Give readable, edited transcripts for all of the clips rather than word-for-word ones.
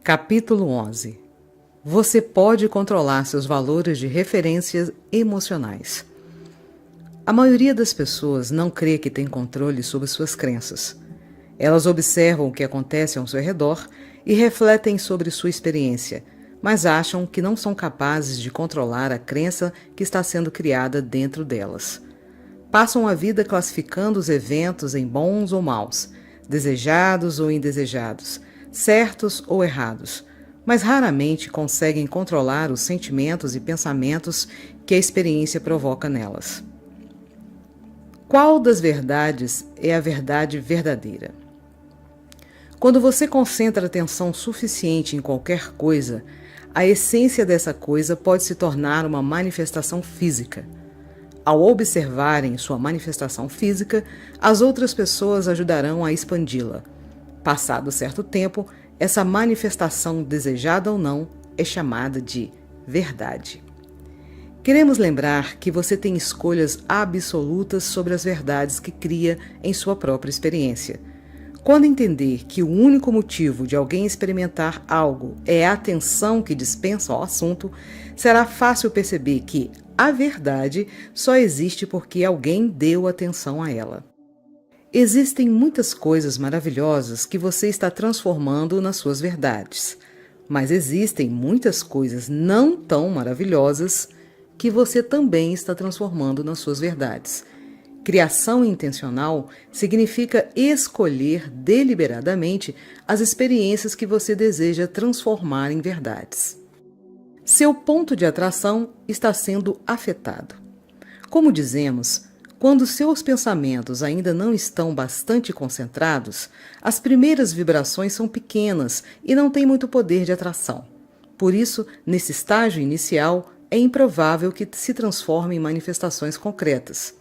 Capítulo 11. Você pode controlar seus valores de referências emocionais. A maioria das pessoas não crê que tem controle sobre suas crenças. Elas observam o que acontece ao seu redor e refletem sobre sua experiência, mas acham que não são capazes de controlar a crença que está sendo criada dentro delas. Passam a vida classificando os eventos em bons ou maus, desejados ou indesejados, certos ou errados, mas raramente conseguem controlar os sentimentos e pensamentos que a experiência provoca nelas. Qual das verdades é a verdade verdadeira? Quando você concentra atenção suficiente em qualquer coisa, a essência dessa coisa pode se tornar uma manifestação física. Ao observarem sua manifestação física, as outras pessoas ajudarão a expandi-la. Passado certo tempo, essa manifestação, desejada ou não, é chamada de verdade. Queremos lembrar que você tem escolhas absolutas sobre as verdades que cria em sua própria experiência. Quando entender que o único motivo de alguém experimentar algo é a atenção que dispensa ao assunto, será fácil perceber que a verdade só existe porque alguém deu atenção a ela. Existem muitas coisas maravilhosas que você está transformando nas suas verdades, mas existem muitas coisas não tão maravilhosas que você também está transformando nas suas verdades. Criação intencional significa escolher deliberadamente as experiências que você deseja transformar em verdades. Seu ponto de atração está sendo afetado. Como dizemos, quando seus pensamentos ainda não estão bastante concentrados, as primeiras vibrações são pequenas e não têm muito poder de atração. Por isso, nesse estágio inicial, é improvável que se transforme em manifestações concretas.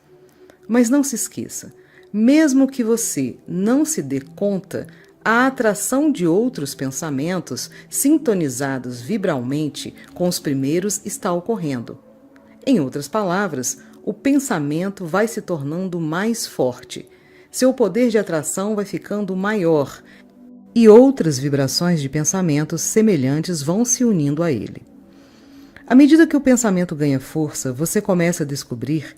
Mas não se esqueça, mesmo que você não se dê conta, a atração de outros pensamentos sintonizados vibralmente com os primeiros está ocorrendo. Em outras palavras, o pensamento vai se tornando mais forte, seu poder de atração vai ficando maior e outras vibrações de pensamentos semelhantes vão se unindo a ele. À medida que o pensamento ganha força, você começa a descobrir,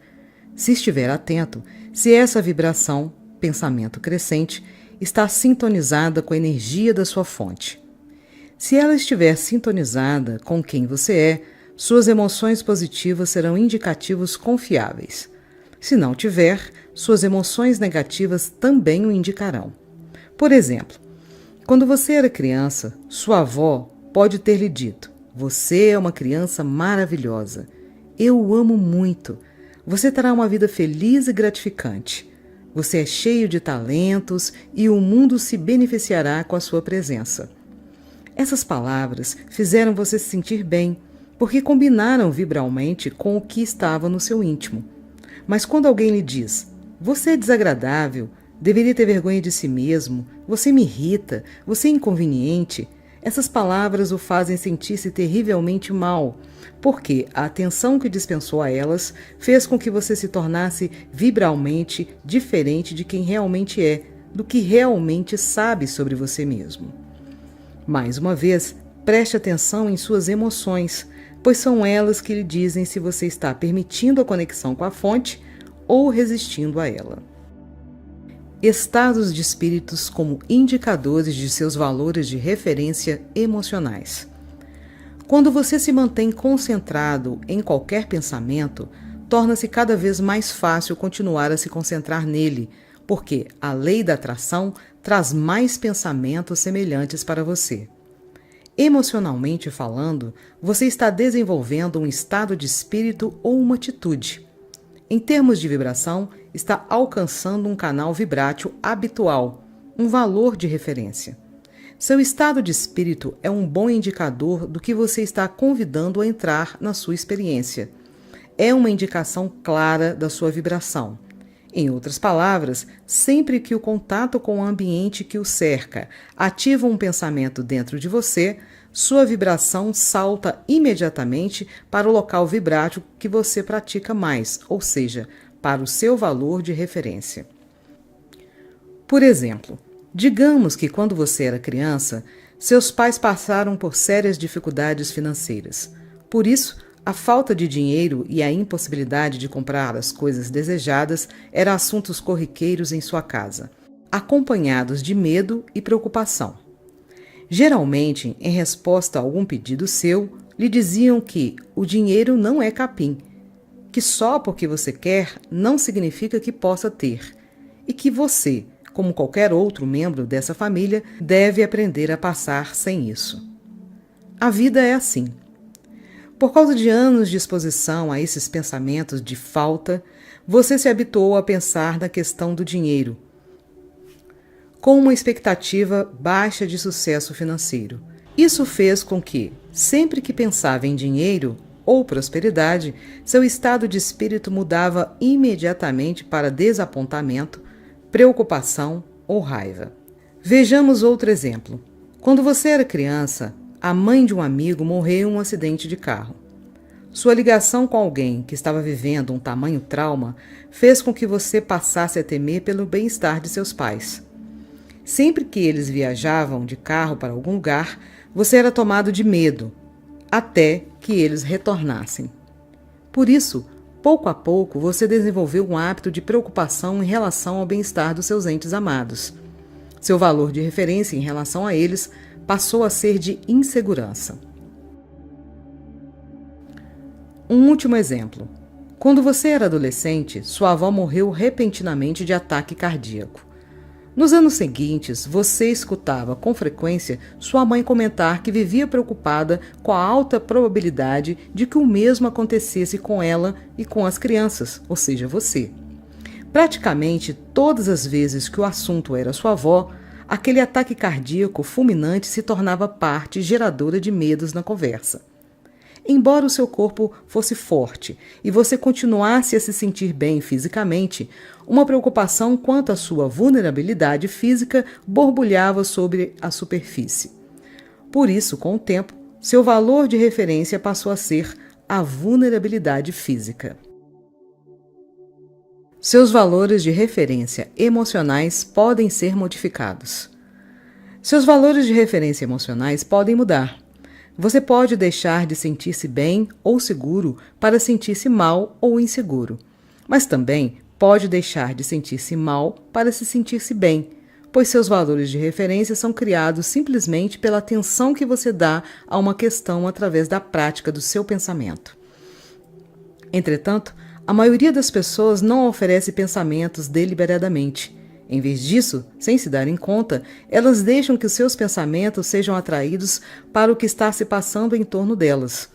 se estiver atento, se essa vibração, pensamento crescente, está sintonizada com a energia da sua fonte. Se ela estiver sintonizada com quem você é, suas emoções positivas serão indicativos confiáveis. Se não tiver, suas emoções negativas também o indicarão. Por exemplo, quando você era criança, sua avó pode ter lhe dito: "Você é uma criança maravilhosa. Eu o amo muito. Você terá uma vida feliz e gratificante. Você é cheio de talentos e o mundo se beneficiará com a sua presença." Essas palavras fizeram você se sentir bem, porque combinaram vibralmente com o que estava no seu íntimo. Mas quando alguém lhe diz: "Você é desagradável, deveria ter vergonha de si mesmo, você me irrita, você é inconveniente", essas palavras o fazem sentir-se terrivelmente mal, porque a atenção que dispensou a elas fez com que você se tornasse vibralmente diferente de quem realmente é, do que realmente sabe sobre você mesmo. Mais uma vez, preste atenção em suas emoções, pois são elas que lhe dizem se você está permitindo a conexão com a fonte ou resistindo a ela. Estados de espíritos como indicadores de seus valores de referência emocionais. Quando você se mantém concentrado em qualquer pensamento, torna-se cada vez mais fácil continuar a se concentrar nele, porque a lei da atração traz mais pensamentos semelhantes para você. Emocionalmente falando, você está desenvolvendo um estado de espírito ou uma atitude. Em termos de vibração, está alcançando um canal vibrátil habitual, um valor de referência. Seu estado de espírito é um bom indicador do que você está convidando a entrar na sua experiência. É uma indicação clara da sua vibração. Em outras palavras, sempre que o contato com o ambiente que o cerca ativa um pensamento dentro de você, sua vibração salta imediatamente para o local vibrátil que você pratica mais, ou seja, para o seu valor de referência. Por exemplo, digamos que quando você era criança, Seus pais passaram por sérias dificuldades financeiras. Por isso, a falta de dinheiro e a impossibilidade de comprar as coisas desejadas eram assuntos corriqueiros em sua casa, acompanhados de medo e preocupação. Geralmente, em resposta a algum pedido seu, lhe diziam que o dinheiro não é capim, que só porque você quer não significa que possa ter, e que você, como qualquer outro membro dessa família, deve aprender a passar sem isso. A vida é assim. Por causa de anos de exposição a esses pensamentos de falta, você se habituou a pensar na questão do dinheiro, com uma expectativa baixa de sucesso financeiro. Isso fez com que, sempre que pensava em dinheiro ou prosperidade, seu estado de espírito mudava imediatamente para desapontamento, preocupação ou raiva. Vejamos outro exemplo. Quando você era criança, a mãe de um amigo morreu em um acidente de carro. Sua ligação com alguém que estava vivendo um tamanho trauma fez com que você passasse a temer pelo bem-estar de seus pais. Sempre que eles viajavam de carro para algum lugar, você era tomado de medo, até que eles retornassem. Por isso, pouco a pouco, você desenvolveu um hábito de preocupação em relação ao bem-estar dos seus entes amados. Seu valor de referência em relação a eles passou a ser de insegurança. Um último exemplo. Quando você era adolescente, sua avó morreu repentinamente de ataque cardíaco. Nos anos seguintes, você escutava com frequência sua mãe comentar que vivia preocupada com a alta probabilidade de que o mesmo acontecesse com ela e com as crianças, ou seja, você. Praticamente todas as vezes que o assunto era sua avó, aquele ataque cardíaco fulminante se tornava parte geradora de medos na conversa. Embora o seu corpo fosse forte e você continuasse a se sentir bem fisicamente, uma preocupação quanto à sua vulnerabilidade física borbulhava sobre a superfície. Por isso, com o tempo, seu valor de referência passou a ser a vulnerabilidade física. Seus valores de referência emocionais podem ser modificados. Seus valores de referência emocionais podem mudar. Você pode deixar de sentir-se bem ou seguro para sentir-se mal ou inseguro, mas também pode deixar de sentir-se mal para se sentir-se bem, pois seus valores de referência são criados simplesmente pela atenção que você dá a uma questão através da prática do seu pensamento. Entretanto, a maioria das pessoas não oferece pensamentos deliberadamente. Em vez disso, sem se darem conta, elas deixam que os seus pensamentos sejam atraídos para o que está se passando em torno delas.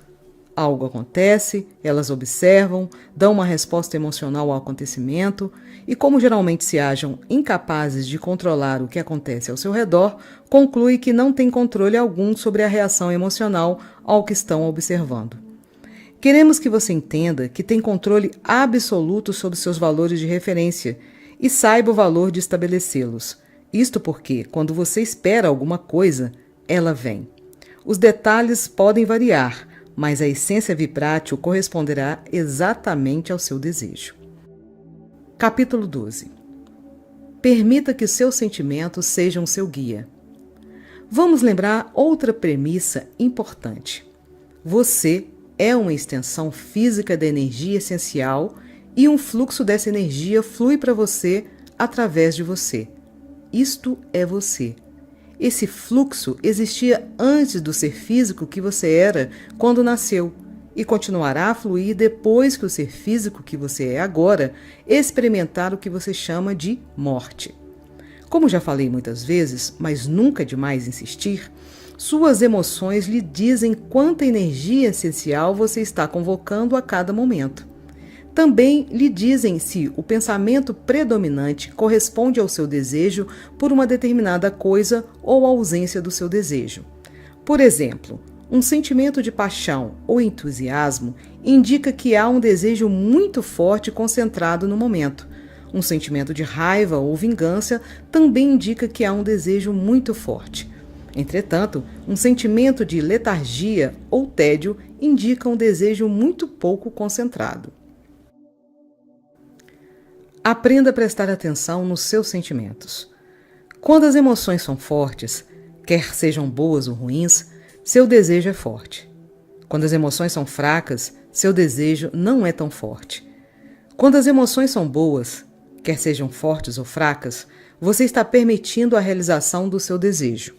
Algo acontece, elas observam, dão uma resposta emocional ao acontecimento e, como geralmente se acham incapazes de controlar o que acontece ao seu redor, conclui que não tem controle algum sobre a reação emocional ao que estão observando. Queremos que você entenda que tem controle absoluto sobre seus valores de referência e saiba o valor de estabelecê-los. Isto porque, quando você espera alguma coisa, ela vem. Os detalhes podem variar, mas a essência vibrátil corresponderá exatamente ao seu desejo. Capítulo 12. Permita que seus sentimentos sejam seu guia. Vamos lembrar outra premissa importante. Você é uma extensão física da energia essencial e um fluxo dessa energia flui para você através de você. Isto é você. Esse fluxo existia antes do ser físico que você era quando nasceu e continuará a fluir depois que o ser físico que você é agora experimentar o que você chama de morte. Como já falei muitas vezes, mas nunca é demais insistir, suas emoções lhe dizem quanta energia essencial você está convocando a cada momento. Também lhe dizem se o pensamento predominante corresponde ao seu desejo por uma determinada coisa ou ausência do seu desejo. Por exemplo, um sentimento de paixão ou entusiasmo indica que há um desejo muito forte concentrado no momento. Um sentimento de raiva ou vingança também indica que há um desejo muito forte. Entretanto, um sentimento de letargia ou tédio indica um desejo muito pouco concentrado. Aprenda a prestar atenção nos seus sentimentos. Quando as emoções são fortes, quer sejam boas ou ruins, seu desejo é forte. Quando as emoções são fracas, seu desejo não é tão forte. Quando as emoções são boas, quer sejam fortes ou fracas, você está permitindo a realização do seu desejo.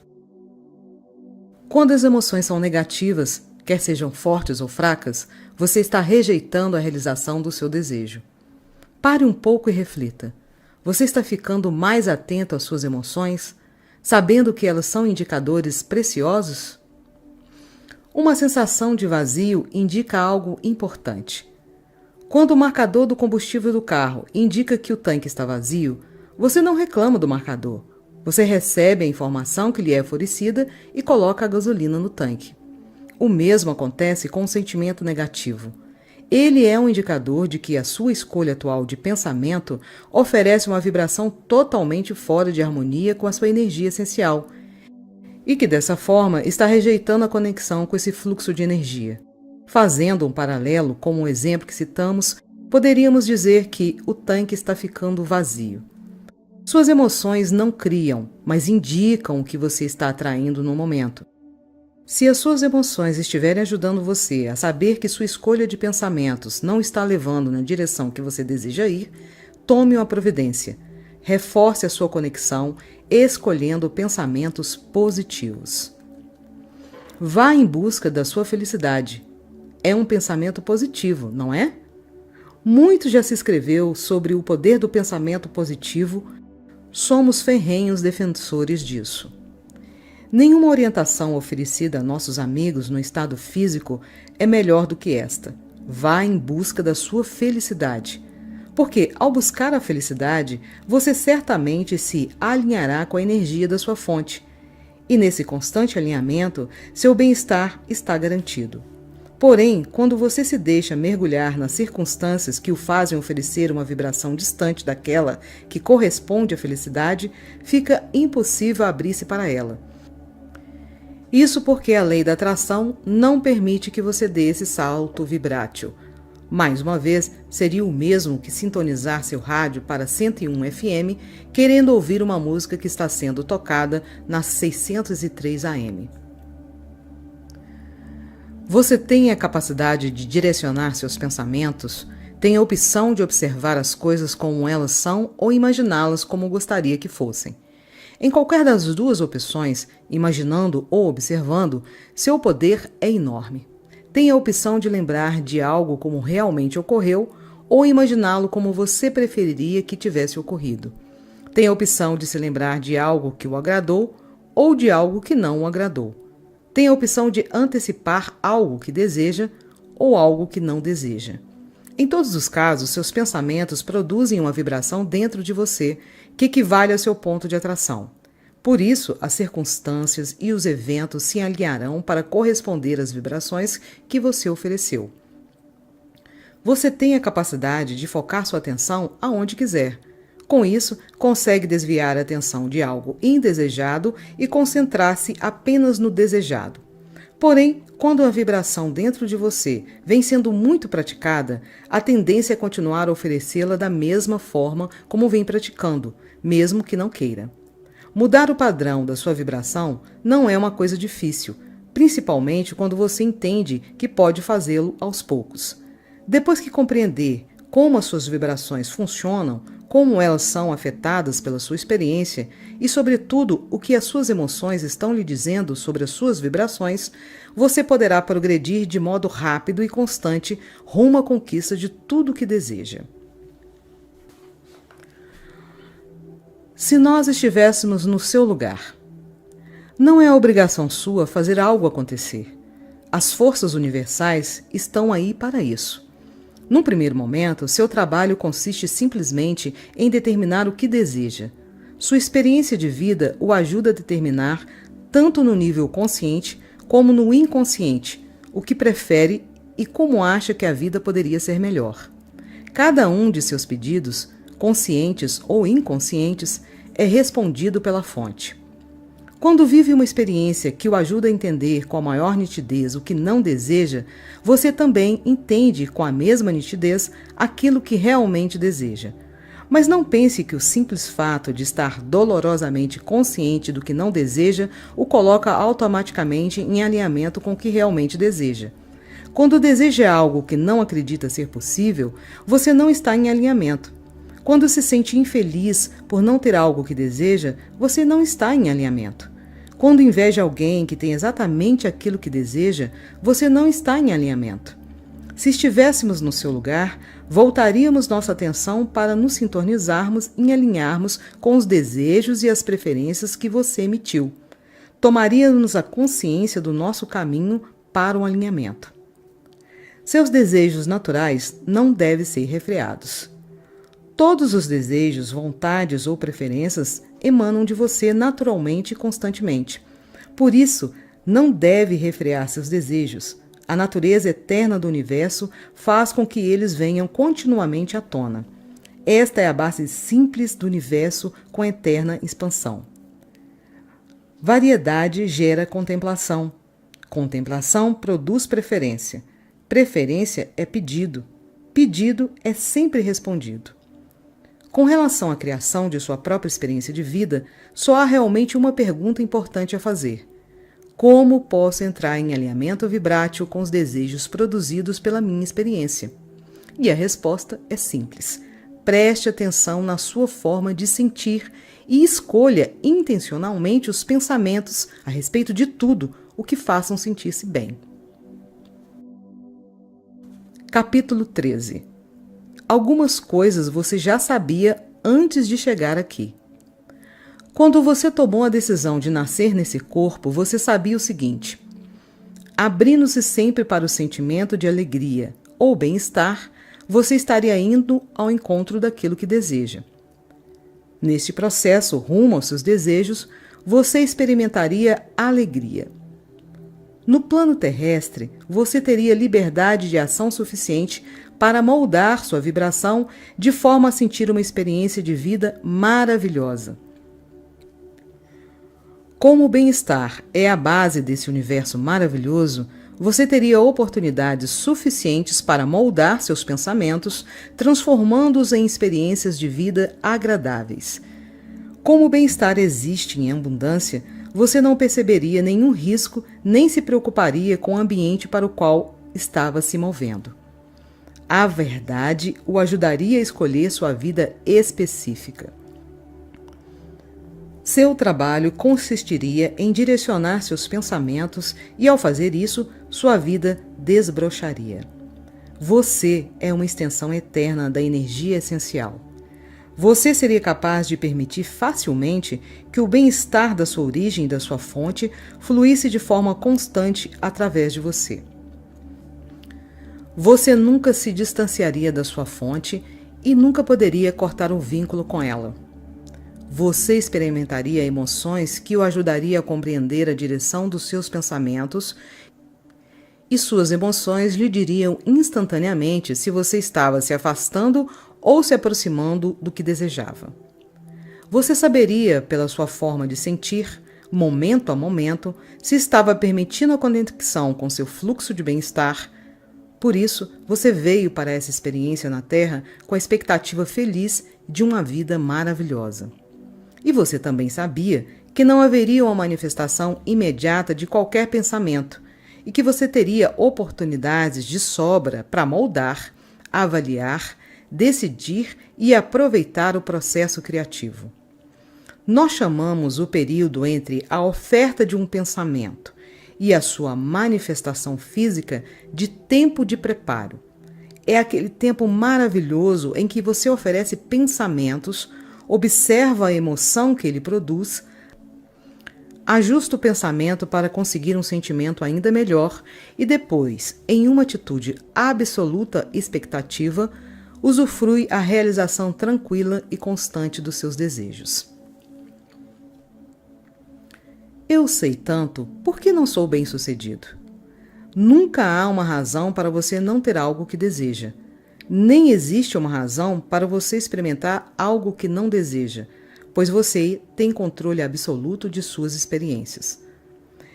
Quando as emoções são negativas, quer sejam fortes ou fracas, você está rejeitando a realização do seu desejo. Pare um pouco e reflita. Você está ficando mais atento às suas emoções, sabendo que elas são indicadores preciosos? Uma sensação de vazio indica algo importante. Quando o marcador do combustível do carro indica que o tanque está vazio, você não reclama do marcador. Você recebe a informação que lhe é oferecida e coloca a gasolina no tanque. O mesmo acontece com o sentimento negativo. Ele é um indicador de que a sua escolha atual de pensamento oferece uma vibração totalmente fora de harmonia com a sua energia essencial e que, dessa forma, está rejeitando a conexão com esse fluxo de energia. Fazendo um paralelo com o exemplo que citamos, poderíamos dizer que o tanque está ficando vazio. Suas emoções não criam, mas indicam o que você está atraindo no momento. Se as suas emoções estiverem ajudando você a saber que sua escolha de pensamentos não está levando na direção que você deseja ir, tome uma providência. Reforce a sua conexão, escolhendo pensamentos positivos. Vá em busca da sua felicidade. É um pensamento positivo, não é? Muito já se escreveu sobre o poder do pensamento positivo. Somos ferrenhos defensores disso. Nenhuma orientação oferecida a nossos amigos no estado físico é melhor do que esta. Vá em busca da sua felicidade. Porque, ao buscar a felicidade, você certamente se alinhará com a energia da sua fonte. E nesse constante alinhamento, seu bem-estar está garantido. Porém, quando você se deixa mergulhar nas circunstâncias que o fazem oferecer uma vibração distante daquela que corresponde à felicidade, fica impossível abrir-se para ela. Isso porque a lei da atração não permite que você dê esse salto vibrátil. Mais uma vez, seria o mesmo que sintonizar seu rádio para 101 FM, querendo ouvir uma música que está sendo tocada nas 603 AM. Você tem a capacidade de direcionar seus pensamentos, tem a opção de observar as coisas como elas são ou imaginá-las como gostaria que fossem. Em qualquer das duas opções, imaginando ou observando, seu poder é enorme. Tem a opção de lembrar de algo como realmente ocorreu ou imaginá-lo como você preferiria que tivesse ocorrido. Tem a opção de se lembrar de algo que o agradou ou de algo que não o agradou. Tem a opção de antecipar algo que deseja ou algo que não deseja. Em todos os casos, seus pensamentos produzem uma vibração dentro de você que equivale ao seu ponto de atração. Por isso, as circunstâncias e os eventos se alinharão para corresponder às vibrações que você ofereceu. Você tem a capacidade de focar sua atenção aonde quiser. Com isso, consegue desviar a atenção de algo indesejado e concentrar-se apenas no desejado. Porém, quando a vibração dentro de você vem sendo muito praticada, a tendência é continuar a oferecê-la da mesma forma como vem praticando, mesmo que não queira. Mudar o padrão da sua vibração não é uma coisa difícil, principalmente quando você entende que pode fazê-lo aos poucos. Depois que compreender como as suas vibrações funcionam, como elas são afetadas pela sua experiência e, sobretudo, o que as suas emoções estão lhe dizendo sobre as suas vibrações, você poderá progredir de modo rápido e constante rumo à conquista de tudo o que deseja. Se nós estivéssemos no seu lugar, não é obrigação sua fazer algo acontecer. As forças universais estão aí para isso. Num primeiro momento, seu trabalho consiste simplesmente em determinar o que deseja. Sua experiência de vida o ajuda a determinar, tanto no nível consciente como no inconsciente, o que prefere e como acha que a vida poderia ser melhor. Cada um de seus pedidos, conscientes ou inconscientes, é respondido pela fonte. Quando vive uma experiência que o ajuda a entender com a maior nitidez o que não deseja, você também entende com a mesma nitidez aquilo que realmente deseja. Mas não pense que o simples fato de estar dolorosamente consciente do que não deseja o coloca automaticamente em alinhamento com o que realmente deseja. Quando deseja algo que não acredita ser possível, você não está em alinhamento. Quando se sente infeliz por não ter algo que deseja, você não está em alinhamento. Quando inveja alguém que tem exatamente aquilo que deseja, você não está em alinhamento. Se estivéssemos no seu lugar, voltaríamos nossa atenção para nos sintonizarmos e alinharmos com os desejos e as preferências que você emitiu. Tomaríamos a consciência do nosso caminho para o alinhamento. Seus desejos naturais não devem ser refreados. Todos os desejos, vontades ou preferências emanam de você naturalmente e constantemente. Por isso, não deve refrear seus desejos. A natureza eterna do universo faz com que eles venham continuamente à tona. Esta é a base simples do universo com eterna expansão. Variedade gera contemplação. Contemplação produz preferência. Preferência é pedido. Pedido é sempre respondido. Com relação à criação de sua própria experiência de vida, só há realmente uma pergunta importante a fazer. Como posso entrar em alinhamento vibrátil com os desejos produzidos pela minha experiência? E a resposta é simples. Preste atenção na sua forma de sentir e escolha intencionalmente os pensamentos a respeito de tudo o que façam sentir-se bem. Capítulo 13. Algumas coisas você já sabia antes de chegar aqui. Quando você tomou a decisão de nascer nesse corpo, você sabia o seguinte: abrindo-se sempre para o sentimento de alegria ou bem-estar, você estaria indo ao encontro daquilo que deseja. Neste processo, rumo aos seus desejos, você experimentaria alegria. No plano terrestre, você teria liberdade de ação suficiente para moldar sua vibração de forma a sentir uma experiência de vida maravilhosa. Como o bem-estar é a base desse universo maravilhoso, você teria oportunidades suficientes para moldar seus pensamentos, transformando-os em experiências de vida agradáveis. Como o bem-estar existe em abundância, você não perceberia nenhum risco nem se preocuparia com o ambiente para o qual estava se movendo. A verdade o ajudaria a escolher sua vida específica. Seu trabalho consistiria em direcionar seus pensamentos e, ao fazer isso, sua vida desbrocharia. Você é uma extensão eterna da energia essencial. Você seria capaz de permitir facilmente que o bem-estar da sua origem e da sua fonte fluísse de forma constante através de você. Você nunca se distanciaria da sua fonte e nunca poderia cortar um vínculo com ela. Você experimentaria emoções que o ajudariam a compreender a direção dos seus pensamentos e suas emoções lhe diriam instantaneamente se você estava se afastando ou se aproximando do que desejava. Você saberia, pela sua forma de sentir, momento a momento, se estava permitindo a conexão com seu fluxo de bem-estar. Por isso, você veio para essa experiência na Terra com a expectativa feliz de uma vida maravilhosa. E você também sabia que não haveria uma manifestação imediata de qualquer pensamento e que você teria oportunidades de sobra para moldar, avaliar, decidir e aproveitar o processo criativo. Nós chamamos o período entre a oferta de um pensamento e a sua manifestação física de tempo de preparo. É aquele tempo maravilhoso em que você oferece pensamentos, observa a emoção que ele produz, ajusta o pensamento para conseguir um sentimento ainda melhor e depois, em uma atitude absoluta expectativa, usufrui a realização tranquila e constante dos seus desejos. Eu sei tanto, por que não sou bem-sucedido? Nunca há uma razão para você não ter algo que deseja. Nem existe uma razão para você experimentar algo que não deseja, pois você tem controle absoluto de suas experiências.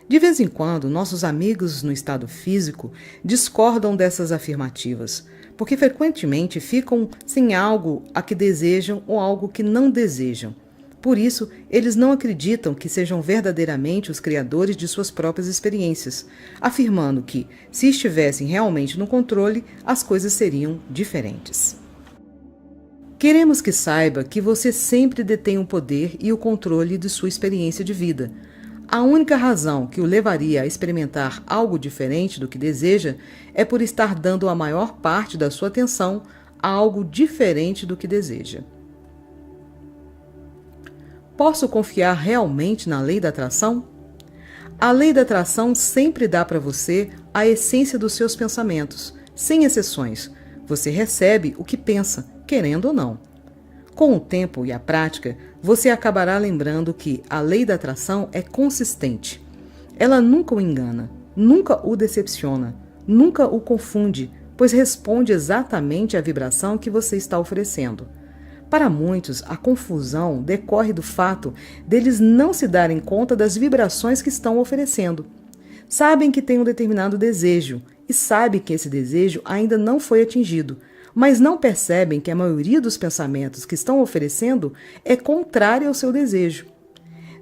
De vez em quando, nossos amigos no estado físico discordam dessas afirmativas, porque frequentemente ficam sem algo a que desejam ou algo que não desejam. Por isso, eles não acreditam que sejam verdadeiramente os criadores de suas próprias experiências, afirmando que, se estivessem realmente no controle, as coisas seriam diferentes. Queremos que saiba que você sempre detém o poder e o controle de sua experiência de vida. A única razão que o levaria a experimentar algo diferente do que deseja é por estar dando a maior parte da sua atenção a algo diferente do que deseja. Posso confiar realmente na lei da atração? A lei da atração sempre dá para você a essência dos seus pensamentos, sem exceções. Você recebe o que pensa, querendo ou não. Com o tempo e a prática, você acabará lembrando que a lei da atração é consistente. Ela nunca o engana, nunca o decepciona, nunca o confunde, pois responde exatamente à vibração que você está oferecendo. Para muitos, a confusão decorre do fato deles não se darem conta das vibrações que estão oferecendo. Sabem que têm um determinado desejo e sabem que esse desejo ainda não foi atingido, mas não percebem que a maioria dos pensamentos que estão oferecendo é contrária ao seu desejo.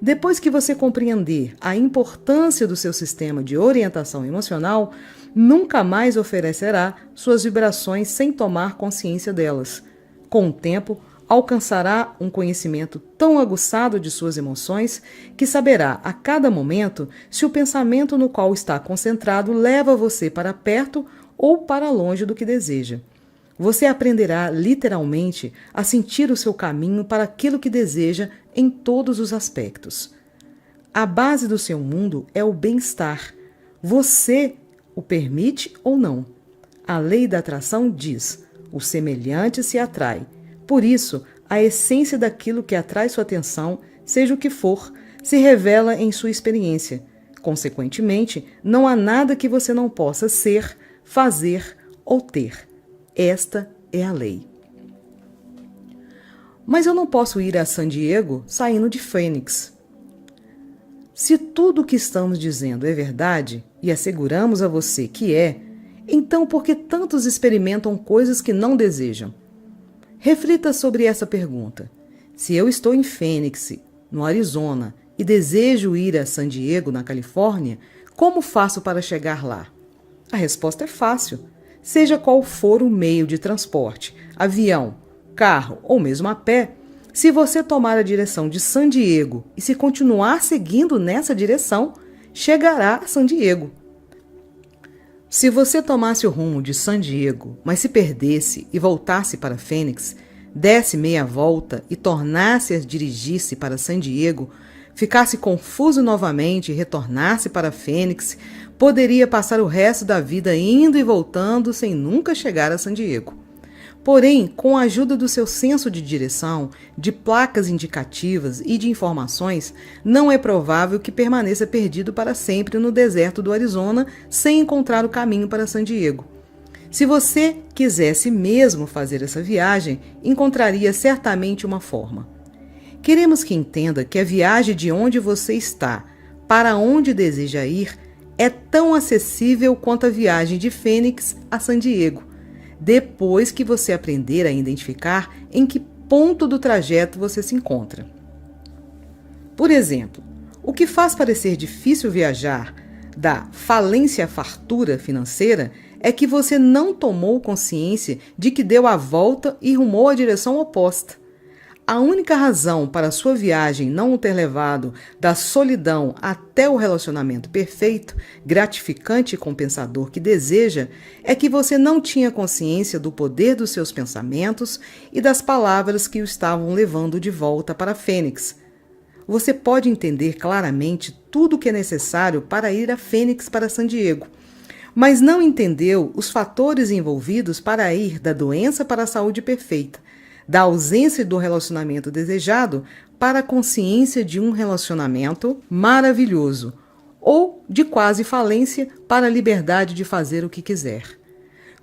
Depois que você compreender a importância do seu sistema de orientação emocional, nunca mais oferecerá suas vibrações sem tomar consciência delas. Com o tempo, alcançará um conhecimento tão aguçado de suas emoções que saberá a cada momento se o pensamento no qual está concentrado leva você para perto ou para longe do que deseja. Você aprenderá literalmente a sentir o seu caminho para aquilo que deseja em todos os aspectos. A base do seu mundo é o bem-estar. Você o permite ou não? A lei da atração diz: o semelhante se atrai. Por isso, a essência daquilo que atrai sua atenção, seja o que for, se revela em sua experiência. Consequentemente, não há nada que você não possa ser, fazer ou ter. Esta é a lei. Mas eu não posso ir a San Diego saindo de Fênix. Se tudo o que estamos dizendo é verdade, e asseguramos a você que é, então por que tantos experimentam coisas que não desejam? Reflita sobre essa pergunta. Se eu estou em Fênix, no Arizona, e desejo ir a San Diego, na Califórnia, como faço para chegar lá? A resposta é fácil. Seja qual for o meio de transporte, avião, carro ou mesmo a pé, se você tomar a direção de San Diego e se continuar seguindo nessa direção, chegará a San Diego. Se você tomasse o rumo de San Diego, mas se perdesse e voltasse para Fênix, desse meia volta e tornasse a dirigir-se para San Diego, ficasse confuso novamente e retornasse para Fênix, poderia passar o resto da vida indo e voltando sem nunca chegar a San Diego. Porém, com a ajuda do seu senso de direção, de placas indicativas e de informações, não é provável que permaneça perdido para sempre no deserto do Arizona sem encontrar o caminho para San Diego. Se você quisesse mesmo fazer essa viagem, encontraria certamente uma forma. Queremos que entenda que a viagem de onde você está para onde deseja ir é tão acessível quanto a viagem de Fênix a San Diego, depois que você aprender a identificar em que ponto do trajeto você se encontra. Por exemplo, o que faz parecer difícil viajar da falência à fartura financeira é que você não tomou consciência de que deu a volta e rumou à direção oposta. A única razão para a sua viagem não o ter levado da solidão até o relacionamento perfeito, gratificante e compensador que deseja é que você não tinha consciência do poder dos seus pensamentos e das palavras que o estavam levando de volta para Fênix. Você pode entender claramente tudo o que é necessário para ir a Fênix para San Diego, mas não entendeu os fatores envolvidos para ir da doença para a saúde perfeita, da ausência do relacionamento desejado para a consciência de um relacionamento maravilhoso, ou de quase falência para a liberdade de fazer o que quiser.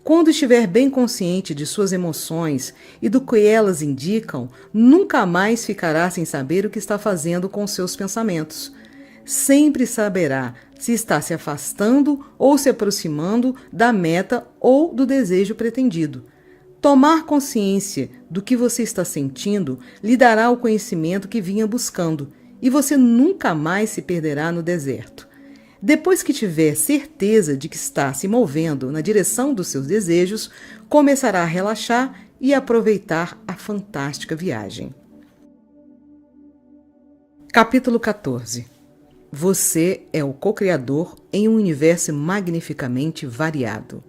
Quando estiver bem consciente de suas emoções e do que elas indicam, nunca mais ficará sem saber o que está fazendo com seus pensamentos. Sempre saberá se está se afastando ou se aproximando da meta ou do desejo pretendido. Tomar consciência do que você está sentindo lhe dará o conhecimento que vinha buscando, e você nunca mais se perderá no deserto. Depois que tiver certeza de que está se movendo na direção dos seus desejos, começará a relaxar e aproveitar a fantástica viagem. Capítulo 14. Você é o co-criador em um universo magnificamente variado.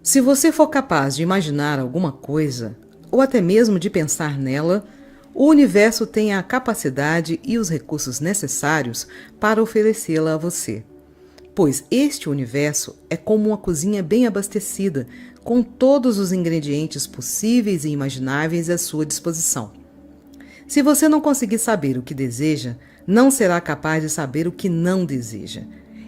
Se você for capaz de imaginar alguma coisa, ou até mesmo de pensar nela, o universo tem a capacidade e os recursos necessários para oferecê-la a você. Pois este universo é como uma cozinha bem abastecida, com todos os ingredientes possíveis e imagináveis à sua disposição. Se você não conseguir saber o que deseja, não será capaz de saber o que não deseja.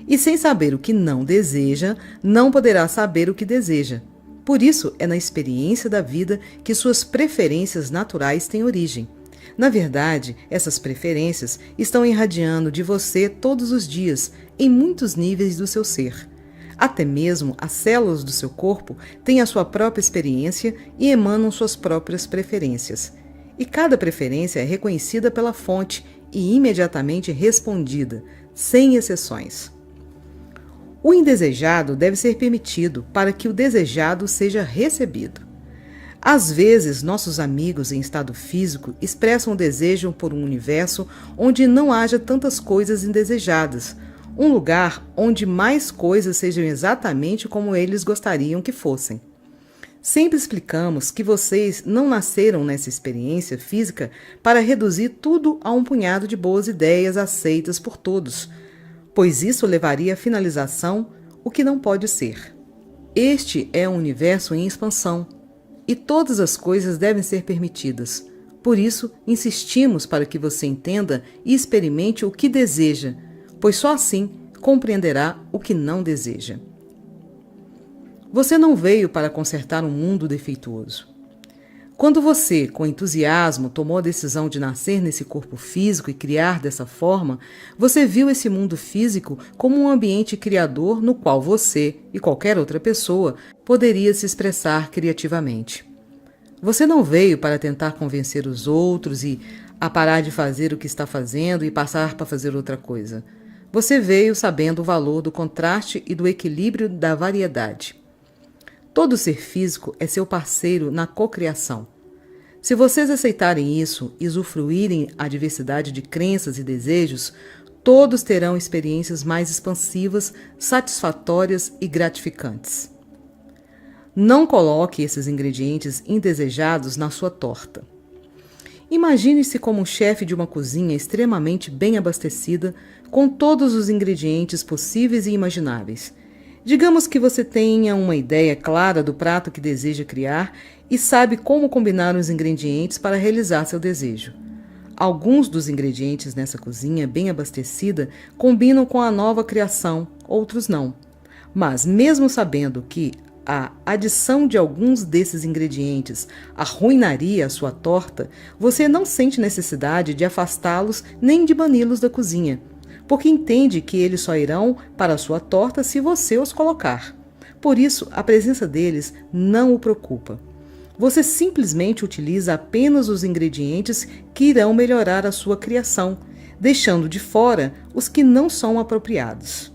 E sem saber o que não deseja, não poderá saber o que deseja. Por isso, é na experiência da vida que suas preferências naturais têm origem. Na verdade, essas preferências estão irradiando de você todos os dias, em muitos níveis do seu ser. Até mesmo as células do seu corpo têm a sua própria experiência e emanam suas próprias preferências. E cada preferência é reconhecida pela fonte e imediatamente respondida, sem exceções. O indesejado deve ser permitido para que o desejado seja recebido. Às vezes, nossos amigos em estado físico expressam o desejo por um universo onde não haja tantas coisas indesejadas, um lugar onde mais coisas sejam exatamente como eles gostariam que fossem. Sempre explicamos que vocês não nasceram nessa experiência física para reduzir tudo a um punhado de boas ideias aceitas por todos, pois isso levaria à finalização, o que não pode ser. Este é um universo em expansão, e todas as coisas devem ser permitidas. Por isso, insistimos para que você entenda e experimente o que deseja, pois só assim compreenderá o que não deseja. Você não veio para consertar um mundo defeituoso. Quando você, com entusiasmo, tomou a decisão de nascer nesse corpo físico e criar dessa forma, você viu esse mundo físico como um ambiente criador no qual você e qualquer outra pessoa poderia se expressar criativamente. Você não veio para tentar convencer os outros e a parar de fazer o que está fazendo e passar para fazer outra coisa. Você veio sabendo o valor do contraste e do equilíbrio da variedade. Todo ser físico é seu parceiro na cocriação. Se vocês aceitarem isso e usufruírem a diversidade de crenças e desejos, todos terão experiências mais expansivas, satisfatórias e gratificantes. Não coloque esses ingredientes indesejados na sua torta. Imagine-se como um chefe de uma cozinha extremamente bem abastecida, com todos os ingredientes possíveis e imagináveis. Digamos que você tenha uma ideia clara do prato que deseja criar e sabe como combinar os ingredientes para realizar seu desejo. Alguns dos ingredientes nessa cozinha bem abastecida combinam com a nova criação, outros não. Mas mesmo sabendo que a adição de alguns desses ingredientes arruinaria a sua torta, você não sente necessidade de afastá-los nem de bani-los da cozinha, porque entende que eles só irão para a sua torta se você os colocar. Por isso, a presença deles não o preocupa. Você simplesmente utiliza apenas os ingredientes que irão melhorar a sua criação, deixando de fora os que não são apropriados.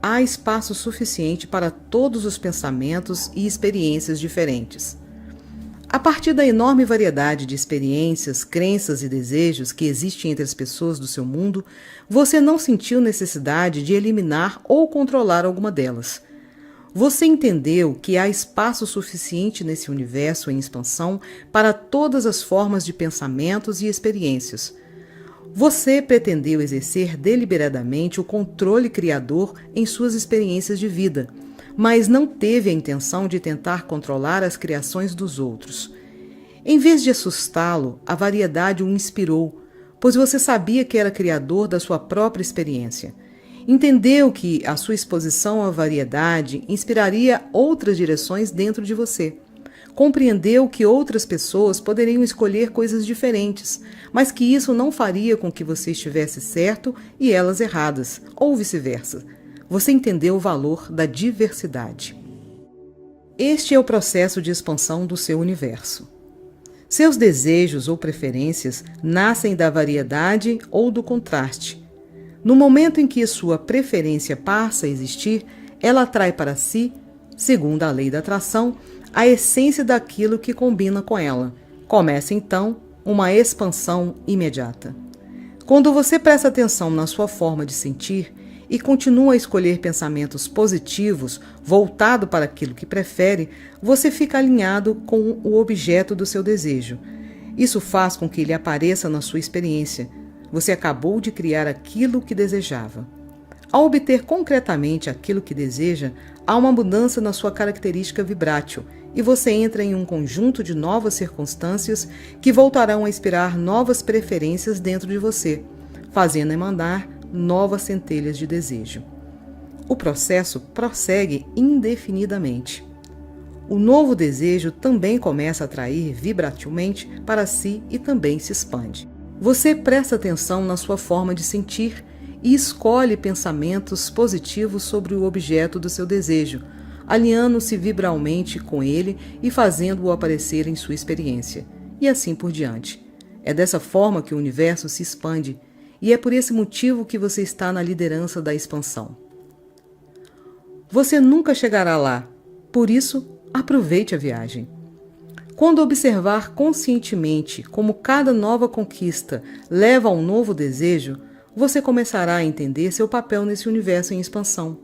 Há espaço suficiente para todos os pensamentos e experiências diferentes. A partir da enorme variedade de experiências, crenças e desejos que existem entre as pessoas do seu mundo, você não sentiu necessidade de eliminar ou controlar alguma delas. Você entendeu que há espaço suficiente nesse universo em expansão para todas as formas de pensamentos e experiências. Você pretendeu exercer deliberadamente o controle criador em suas experiências de vida, mas não teve a intenção de tentar controlar as criações dos outros. Em vez de assustá-lo, a variedade o inspirou, pois você sabia que era criador da sua própria experiência. Entendeu que a sua exposição à variedade inspiraria outras direções dentro de você. Compreendeu que outras pessoas poderiam escolher coisas diferentes, mas que isso não faria com que você estivesse certo e elas erradas, ou vice-versa. Você entendeu o valor da diversidade. Este é o processo de expansão do seu universo. Seus desejos ou preferências nascem da variedade ou do contraste. No momento em que sua preferência passa a existir, ela atrai para si, segundo a lei da atração, a essência daquilo que combina com ela. Começa então uma expansão imediata. Quando você presta atenção na sua forma de sentir e continua a escolher pensamentos positivos voltado para aquilo que prefere, você fica alinhado com o objeto do seu desejo. Isso faz com que ele apareça na sua experiência. Você acabou de criar aquilo que desejava. Ao obter concretamente aquilo que deseja, há uma mudança na sua característica vibrátil e você entra em um conjunto de novas circunstâncias que voltarão a inspirar novas preferências dentro de você, fazendo emanar novas centelhas de desejo. O processo prossegue indefinidamente. O novo desejo também começa a atrair vibratilmente para si e também se expande. Você presta atenção na sua forma de sentir e escolhe pensamentos positivos sobre o objeto do seu desejo, alinhando-se vibralmente com ele e fazendo-o aparecer em sua experiência, e assim por diante. É dessa forma que o universo se expande, e é por esse motivo que você está na liderança da expansão. Você nunca chegará lá, por isso, aproveite a viagem. Quando observar conscientemente como cada nova conquista leva a um novo desejo, você começará a entender seu papel nesse universo em expansão.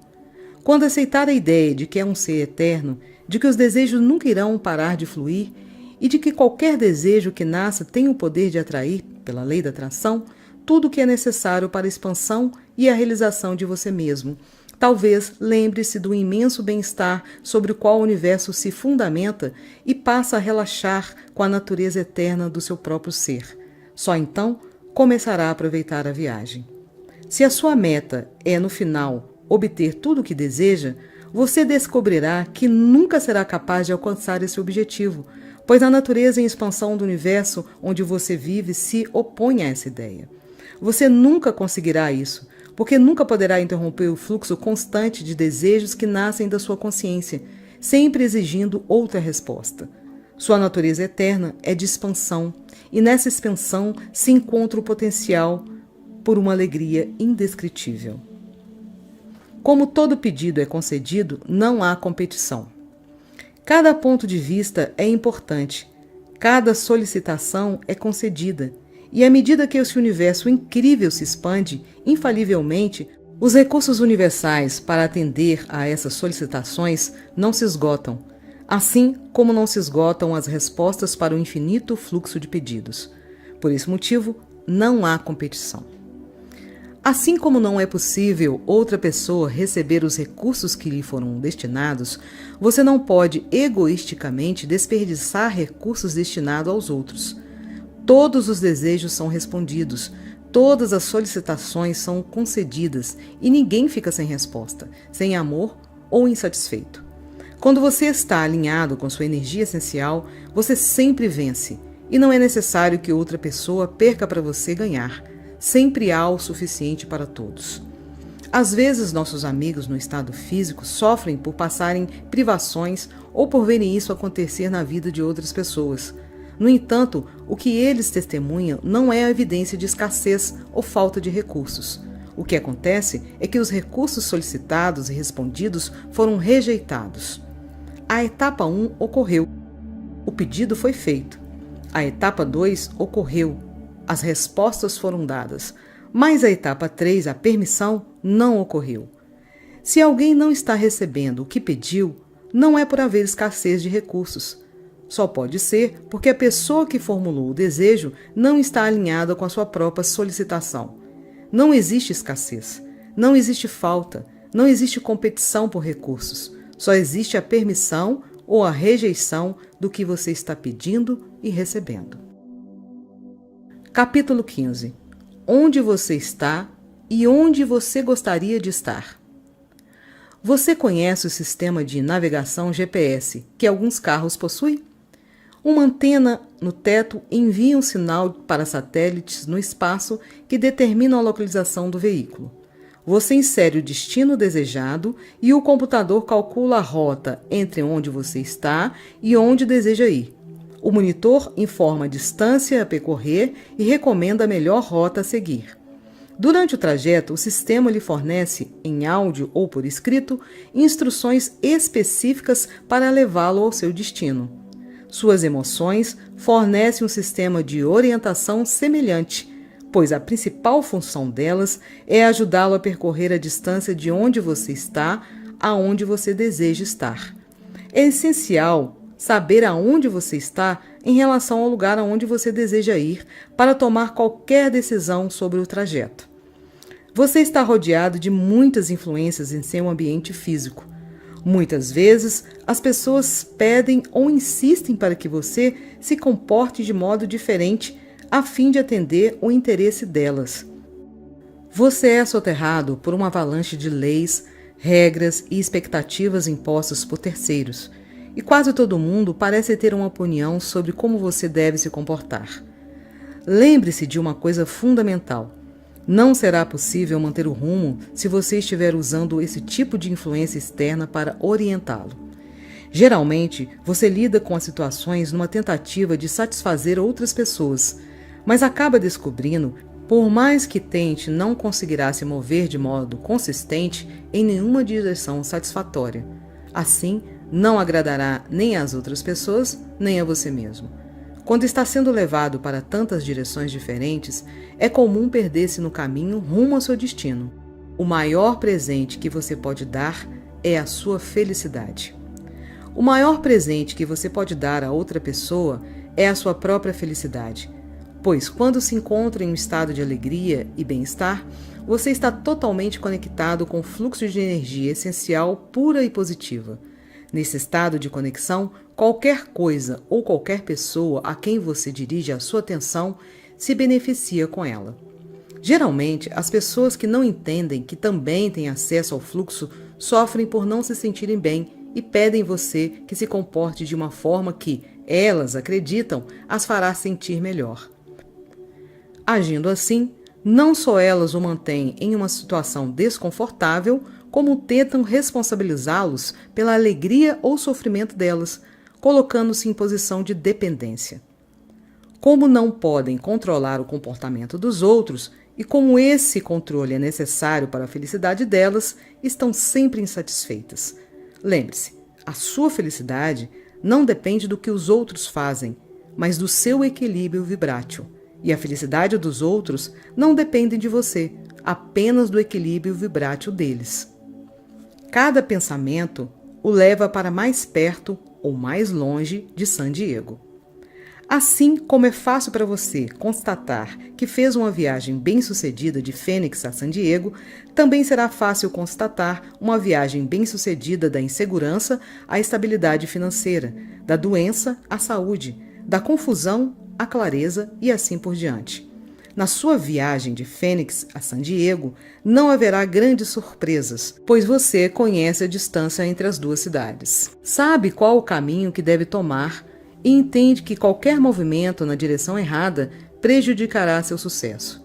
Quando aceitar a ideia de que é um ser eterno, de que os desejos nunca irão parar de fluir e de que qualquer desejo que nasça tem o poder de atrair, pela lei da atração, tudo o que é necessário para a expansão e a realização de você mesmo. Talvez lembre-se do imenso bem-estar sobre o qual o universo se fundamenta e passa a relaxar com a natureza eterna do seu próprio ser. Só então começará a aproveitar a viagem. Se a sua meta é, no final, obter tudo o que deseja, você descobrirá que nunca será capaz de alcançar esse objetivo, pois a natureza em expansão do universo onde você vive se opõe a essa ideia. Você nunca conseguirá isso, porque nunca poderá interromper o fluxo constante de desejos que nascem da sua consciência, sempre exigindo outra resposta. Sua natureza eterna é de expansão, e nessa expansão se encontra o potencial por uma alegria indescritível. Como todo pedido é concedido, não há competição. Cada ponto de vista é importante, cada solicitação é concedida, e à medida que esse universo incrível se expande, infalivelmente, os recursos universais para atender a essas solicitações não se esgotam, assim como não se esgotam as respostas para o infinito fluxo de pedidos. Por esse motivo, não há competição. Assim como não é possível outra pessoa receber os recursos que lhe foram destinados, você não pode egoisticamente desperdiçar recursos destinados aos outros. Todos os desejos são respondidos, todas as solicitações são concedidas e ninguém fica sem resposta, sem amor ou insatisfeito. Quando você está alinhado com sua energia essencial, você sempre vence e não é necessário que outra pessoa perca para você ganhar. Sempre há o suficiente para todos. Às vezes, nossos amigos no estado físico sofrem por passarem privações ou por verem isso acontecer na vida de outras pessoas. No entanto, o que eles testemunham não é a evidência de escassez ou falta de recursos. O que acontece é que os recursos solicitados e respondidos foram rejeitados. A etapa 1 ocorreu. O pedido foi feito. A etapa 2 ocorreu. As respostas foram dadas. Mas a etapa 3, a permissão, não ocorreu. Se alguém não está recebendo o que pediu, não é por haver escassez de recursos. Só pode ser porque a pessoa que formulou o desejo não está alinhada com a sua própria solicitação. Não existe escassez, não existe falta, não existe competição por recursos. Só existe a permissão ou a rejeição do que você está pedindo e recebendo. Capítulo 15. Onde você está e onde você gostaria de estar? Você conhece o sistema de navegação GPS que alguns carros possuem? Uma antena no teto envia um sinal para satélites no espaço que determinam a localização do veículo. Você insere o destino desejado e o computador calcula a rota entre onde você está e onde deseja ir. O monitor informa a distância a percorrer e recomenda a melhor rota a seguir. Durante o trajeto, o sistema lhe fornece, em áudio ou por escrito, instruções específicas para levá-lo ao seu destino. Suas emoções fornecem um sistema de orientação semelhante, pois a principal função delas é ajudá-lo a percorrer a distância de onde você está aonde você deseja estar. É essencial saber aonde você está em relação ao lugar aonde você deseja ir para tomar qualquer decisão sobre o trajeto. Você está rodeado de muitas influências em seu ambiente físico. Muitas vezes, as pessoas pedem ou insistem para que você se comporte de modo diferente a fim de atender o interesse delas. Você é soterrado por uma avalanche de leis, regras e expectativas impostas por terceiros, e quase todo mundo parece ter uma opinião sobre como você deve se comportar. Lembre-se de uma coisa fundamental. Não será possível manter o rumo se você estiver usando esse tipo de influência externa para orientá-lo. Geralmente, você lida com as situações numa tentativa de satisfazer outras pessoas, mas acaba descobrindo, por mais que tente, não conseguirá se mover de modo consistente em nenhuma direção satisfatória. Assim, não agradará nem às outras pessoas, nem a você mesmo. Quando está sendo levado para tantas direções diferentes, é comum perder-se no caminho rumo ao seu destino. O maior presente que você pode dar é a sua felicidade. O maior presente que você pode dar a outra pessoa é a sua própria felicidade, pois quando se encontra em um estado de alegria e bem-estar, você está totalmente conectado com o fluxo de energia essencial, pura e positiva. Nesse estado de conexão, qualquer coisa ou qualquer pessoa a quem você dirige a sua atenção se beneficia com ela. Geralmente, as pessoas que não entendem que também têm acesso ao fluxo sofrem por não se sentirem bem e pedem você que se comporte de uma forma que, elas acreditam, as fará sentir melhor. Agindo assim, não só elas o mantêm em uma situação desconfortável, como tentam responsabilizá-los pela alegria ou sofrimento delas, colocando-se em posição de dependência. Como não podem controlar o comportamento dos outros e como esse controle é necessário para a felicidade delas, estão sempre insatisfeitas. Lembre-se, a sua felicidade não depende do que os outros fazem, mas do seu equilíbrio vibrátil. E a felicidade dos outros não depende de você, apenas do equilíbrio vibrátil deles. Cada pensamento o leva para mais perto ou mais longe de San Diego. Assim como é fácil para você constatar que fez uma viagem bem-sucedida de Fênix a San Diego, também será fácil constatar uma viagem bem-sucedida da insegurança à estabilidade financeira, da doença à saúde, da confusão à clareza e assim por diante. Na sua viagem de Fênix a San Diego, não haverá grandes surpresas, pois você conhece a distância entre as duas cidades. Sabe qual o caminho que deve tomar e entende que qualquer movimento na direção errada prejudicará seu sucesso.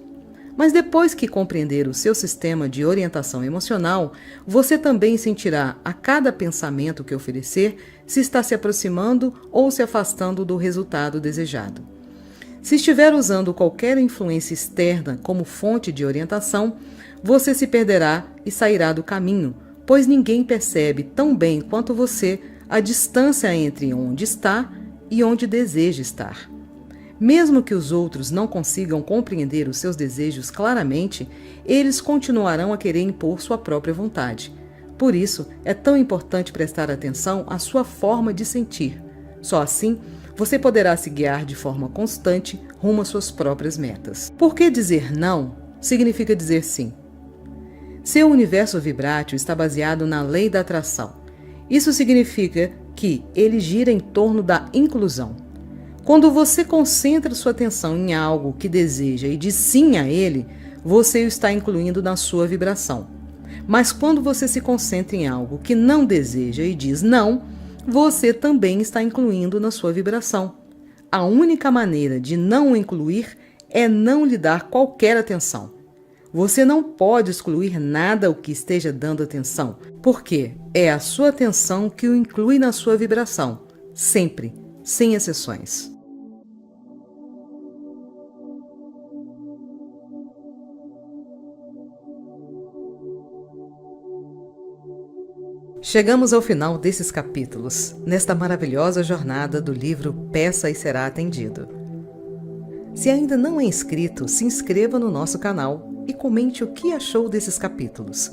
Mas depois que compreender o seu sistema de orientação emocional, você também sentirá a cada pensamento que oferecer se está se aproximando ou se afastando do resultado desejado. Se estiver usando qualquer influência externa como fonte de orientação, você se perderá e sairá do caminho, pois ninguém percebe tão bem quanto você a distância entre onde está e onde deseja estar. Mesmo que os outros não consigam compreender os seus desejos claramente, eles continuarão a querer impor sua própria vontade. Por isso, é tão importante prestar atenção à sua forma de sentir. Só assim, você poderá se guiar de forma constante rumo às suas próprias metas. Por que dizer não significa dizer sim? Seu universo vibrátil está baseado na lei da atração. Isso significa que ele gira em torno da inclusão. Quando você concentra sua atenção em algo que deseja e diz sim a ele, você o está incluindo na sua vibração. Mas quando você se concentra em algo que não deseja e diz não, você também está incluindo na sua vibração. A única maneira de não o incluir é não lhe dar qualquer atenção. Você não pode excluir nada ao que esteja dando atenção, porque é a sua atenção que o inclui na sua vibração, sempre, sem exceções. Chegamos ao final desses capítulos, nesta maravilhosa jornada do livro Peça e Será Atendido. Se ainda não é inscrito, se inscreva no nosso canal e comente o que achou desses capítulos.